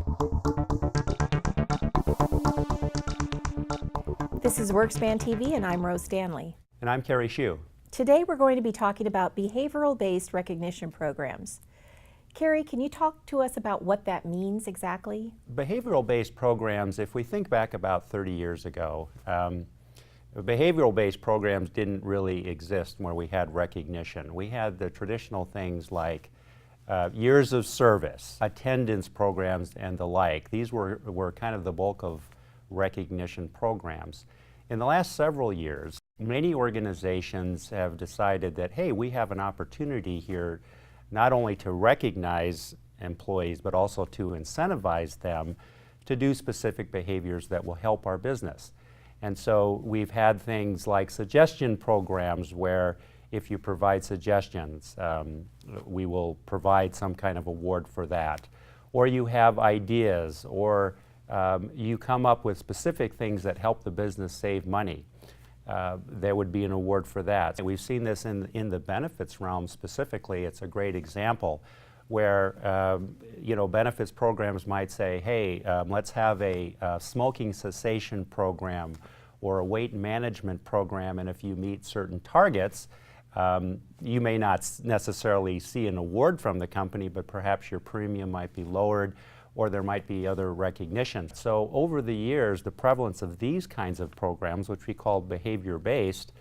This is WorkSpan TV, and I'm Rose Stanley. And I'm Kerry Chou. Today we're going to be talking about behavioral-based recognition programs. Kerry, can you talk to us about what that means exactly? Behavioral-based programs, if we think back about 30 years ago, behavioral-based programs didn't really exist where we had recognition. We had the traditional things like years of service, attendance programs, and the like. These were kind of the bulk of recognition programs. In the last several years, many organizations have decided that, hey, we have an opportunity here not only to recognize employees, but also to incentivize them to do specific behaviors that will help our business. And so we've had things like suggestion programs where if you provide suggestions, we will provide some kind of award for that. Or you have ideas, or you come up with specific things that help the business save money. There would be an award for that. We've seen this in the benefits realm specifically. It's a great example where benefits programs might say, hey, let's have a smoking cessation program or a weight management program, and if you meet certain targets, you may not necessarily see an award from the company, but perhaps your premium might be lowered, or there might be other recognition. So over the years, the prevalence of these kinds of programs, which we call behavior-based,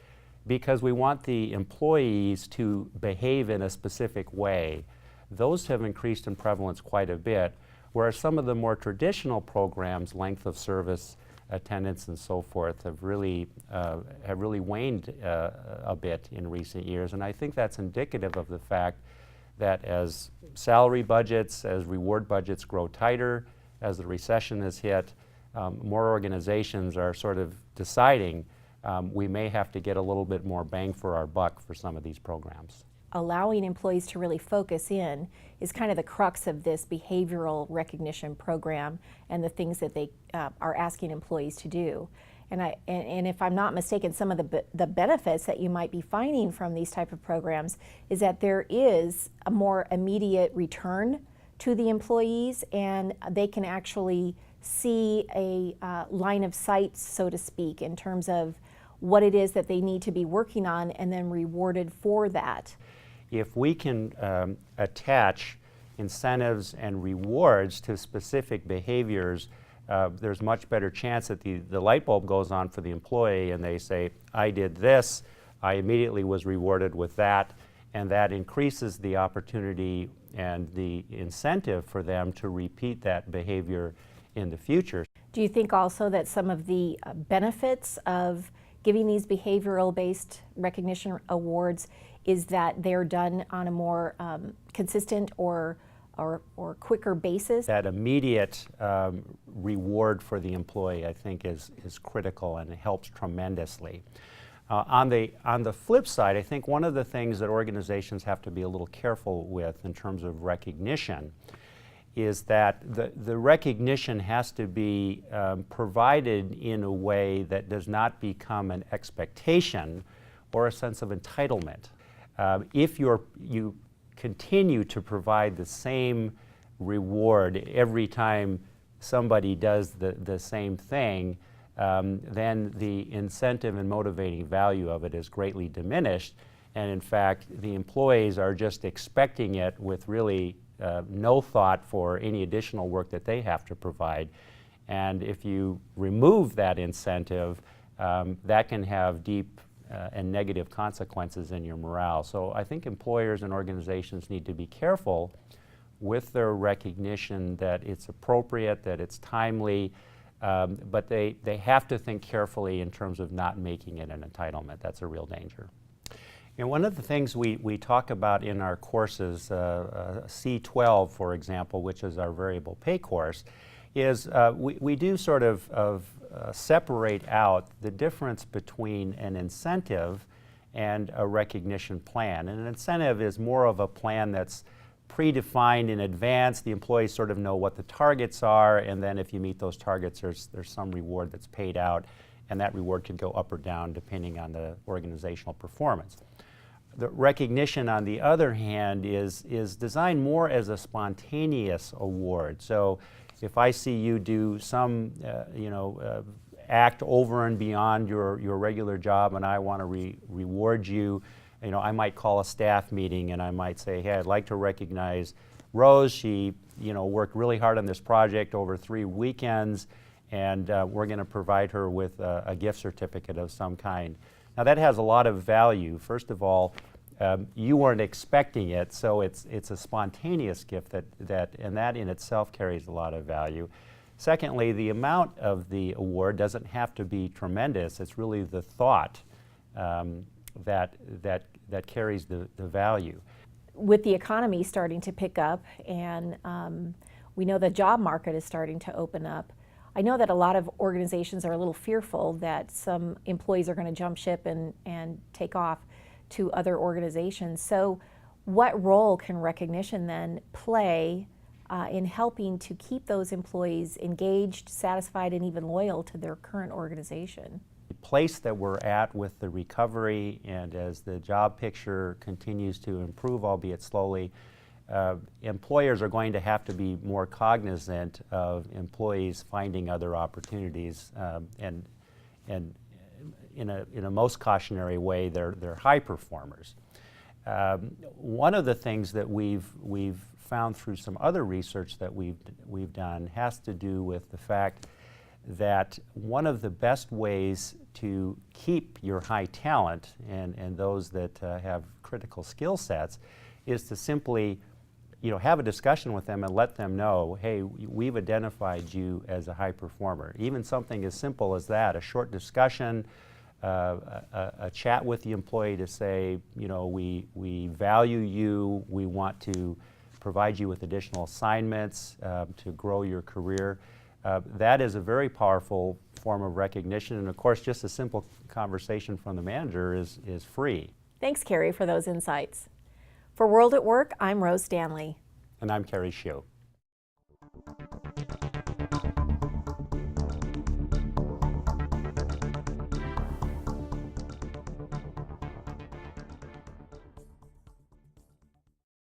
because we want the employees to behave in a specific way, those have increased in prevalence quite a bit, whereas some of the more traditional programs, length of service, attendance, and so forth, have really waned a bit in recent years. And I think that's indicative of the fact that as salary budgets, as reward budgets grow tighter, as the recession has hit, more organizations are sort of deciding we may have to get a little bit more bang for our buck for some of these programs. Allowing employees to really focus in is kind of the crux of this behavioral recognition program and the things that they are asking employees to do. And if I'm not mistaken, some of the benefits that you might be finding from these type of programs is that there is a more immediate return to the employees, and they can actually see a line of sight, so to speak, in terms of what it is that they need to be working on and then rewarded for that. If we can attach incentives and rewards to specific behaviors, there's much better chance that the light bulb goes on for the employee and they say, I did this, I immediately was rewarded with that, and that increases the opportunity and the incentive for them to repeat that behavior in the future. Do you think also that some of the benefits of giving these behavioral-based recognition awards is that they're done on a more consistent or quicker basis? That immediate reward for the employee, I think, is critical, and it helps tremendously. On the flip side, I think one of the things that organizations have to be a little careful with in terms of recognition is that the recognition has to be provided in a way that does not become an expectation or a sense of entitlement. If you continue to provide the same reward every time somebody does the same thing, then the incentive and motivating value of it is greatly diminished. And in fact, the employees are just expecting it with really no thought for any additional work that they have to provide. And if you remove that incentive, that can have deep and negative consequences in your morale. So I think employers and organizations need to be careful with their recognition that it's appropriate, that it's timely, but they have to think carefully in terms of not making it an entitlement. That's a real danger. And one of the things we talk about in our courses, C12, for example, which is our variable pay course, is we do sort of separate out the difference between an incentive and a recognition plan. And an incentive is more of a plan that's predefined in advance. The employees sort of know what the targets are, and then if you meet those targets, there's some reward that's paid out, and that reward can go up or down depending on the organizational performance. The recognition, on the other hand, is designed more as a spontaneous award. So If I see you do some, act over and beyond your regular job, and I want to reward you, I might call a staff meeting and I might say, hey, I'd like to recognize Rose. She, worked really hard on this project over 3 weekends, and we're going to provide her with a gift certificate of some kind. Now that has a lot of value. First of all, you weren't expecting it, so it's a spontaneous gift and that in itself carries a lot of value. Secondly, the amount of the award doesn't have to be tremendous. It's really the thought that carries the value. With the economy starting to pick up, and we know the job market is starting to open up, I know that a lot of organizations are a little fearful that some employees are going to jump ship and take off to other organizations. So what role can recognition then play in helping to keep those employees engaged, satisfied, and even loyal to their current organization? The place that we're at with the recovery, and as the job picture continues to improve, albeit slowly, employers are going to have to be more cognizant of employees finding other opportunities, and in a most cautionary way, they're high performers. One of the things that we've found through some other research that we've done has to do with the fact that one of the best ways to keep your high talent and those that have critical skill sets is to simply have a discussion with them and let them know, hey, we've identified you as a high performer. Even something as simple as that, a short discussion, a chat with the employee to say, we value you, we want to provide you with additional assignments to grow your career. That is a very powerful form of recognition, and of course just a simple conversation from the manager is free. Thanks, Kerry, for those insights. For World at Work, I'm Rose Stanley. And I'm Kerry Chou.